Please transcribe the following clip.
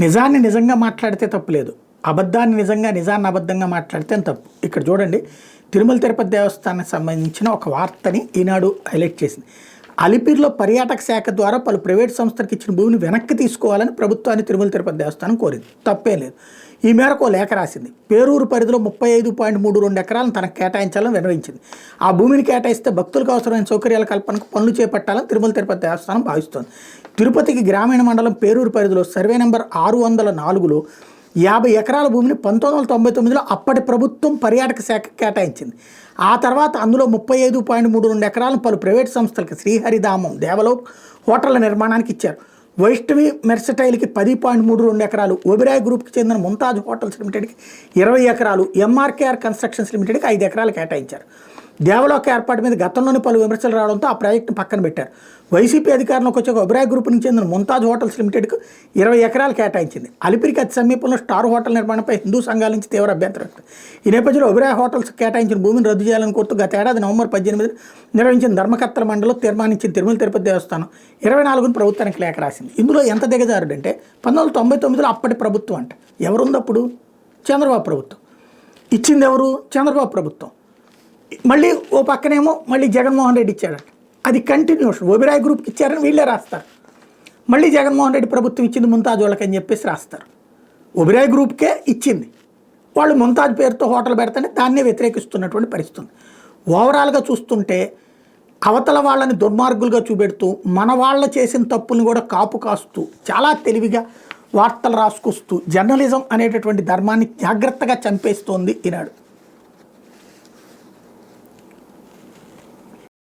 నిజాన్ని నిజంగా మాట్లాడితే తప్పులేదు, అబద్ధాన్ని నిజంగా, నిజాన్ని అబద్ధంగా మాట్లాడితే తప్పు. ఇక్కడ చూడండి, తిరుమల తిరుపతి దేవస్థానానికి సంబంధించిన ఒక వార్తని ఈనాడు హైలైట్ చేసింది. అలిపిరిలో పర్యాటక శాఖ ద్వారా పలు ప్రైవేట్ సంస్థలకు ఇచ్చిన భూమిని వెనక్కి తీసుకోవాలని ప్రభుత్వాన్ని తిరుమల తిరుపతి దేవస్థానం కోరింది. తప్పే లేదు. ఈ మేరకు లేఖ రాసింది. పేరూరు పరిధిలో 35.32 ఎకరాలను తనకు కేటాయించాలని విన్నవించింది. ఆ భూమిని కేటాయిస్తే భక్తులకు అవసరమైన సౌకర్యాల కల్పనకు పనులు చేపట్టాలని తిరుమల తిరుపతి దేవస్థానం భావిస్తోంది. తిరుపతికి గ్రామీణ మండలం పేరూరు పరిధిలో సర్వే నెంబర్ 604లో 50 ఎకరాల భూమిని 1999లో అప్పటి ప్రభుత్వం పర్యాటక శాఖ కేటాయించింది. ఆ తర్వాత అందులో 35.32 ఎకరాలను పలు ప్రైవేట్ సంస్థలకు శ్రీహరిధామం, దేవలోక్ హోటళ్ల నిర్మాణానికి ఇచ్చారు. వైష్ణవి మెర్సటైల్కి 10.32 ఎకరాలు, ఒబెరాయ్ గ్రూప్కి చెందిన ముంతాజ్ హోటల్స్ లిమిటెడ్కి 20 ఎకరాలు, ఎంఆర్కేఆర్ కన్స్ట్రక్షన్స్ లిమిటెడ్కి 5 ఎకరాలు కేటాయించారు. దేవలోక ఏర్పాటు మీద గతంలోనే పలు విమర్శలు రావడంతో ఆ ప్రాజెక్టును పక్కన పెట్టారు. వైసీపీ అధికారంలోకి వచ్చాక ఒబెరాయ్ గ్రూప్ నుంచి చెందిన ముంతాజ్ హోటల్స్ లిమిటెడ్కు 20 ఎకరాలు కేటాయించింది. అలిపిరికి అతి సమీపంలో స్టార్ హోటల్ నిర్మాణంపై హిందూ సంఘాల నుంచి తీవ్ర అభ్యంతరం. ఈ నేపథ్యంలో ఒబెరాయ్ హోటల్స్ కేటాయించిన భూమిని రద్దు చేయాలని కోరుతూ గత ఏడాది నవంబర్ 18 నిర్వహించిన ధర్మకర్తల మండలిలో తీర్మానించిన తిరుమల తిరుపతి దేవస్థానం 24న ప్రభుత్వానికి లేఖ రాసింది. ఇందులో ఎంత దిగజారుడంటే 1999లో అప్పటి ప్రభుత్వం అంట. ఎవరుంది అప్పుడు? చంద్రబాబు ప్రభుత్వం. ఇచ్చింది ఎవరు? చంద్రబాబు ప్రభుత్వం. మళ్ళీ ఓ పక్కనేమో మళ్ళీ జగన్మోహన్ రెడ్డి ఇచ్చాడట. అది కంటిన్యూషన్. ఒబెరాయ్ గ్రూప్కి ఇచ్చారని వీళ్ళే రాస్తారు. మళ్ళీ జగన్మోహన్ రెడ్డి ప్రభుత్వం ఇచ్చింది ముంతాజ్ వాళ్ళకి అని చెప్పేసి రాస్తారు. ఒబెరాయ్ గ్రూప్కే ఇచ్చింది, వాళ్ళు ముంతాజ్ పేరుతో హోటల్ పెడతానే దాన్నే వ్యతిరేకిస్తున్నటువంటి పరిస్థితి. ఓవరాల్గా చూస్తుంటే అవతల వాళ్ళని దుర్మార్గులుగా చూపెడుతూ మన వాళ్ళ చేసిన తప్పుల్ని కూడా కాపు కాస్తూ చాలా తెలివిగా వార్తలు రాసుకొస్తూ జర్నలిజం అనేటటువంటి ధర్మాన్ని జాగ్రత్తగా చంపేస్తోంది ఈనాడు.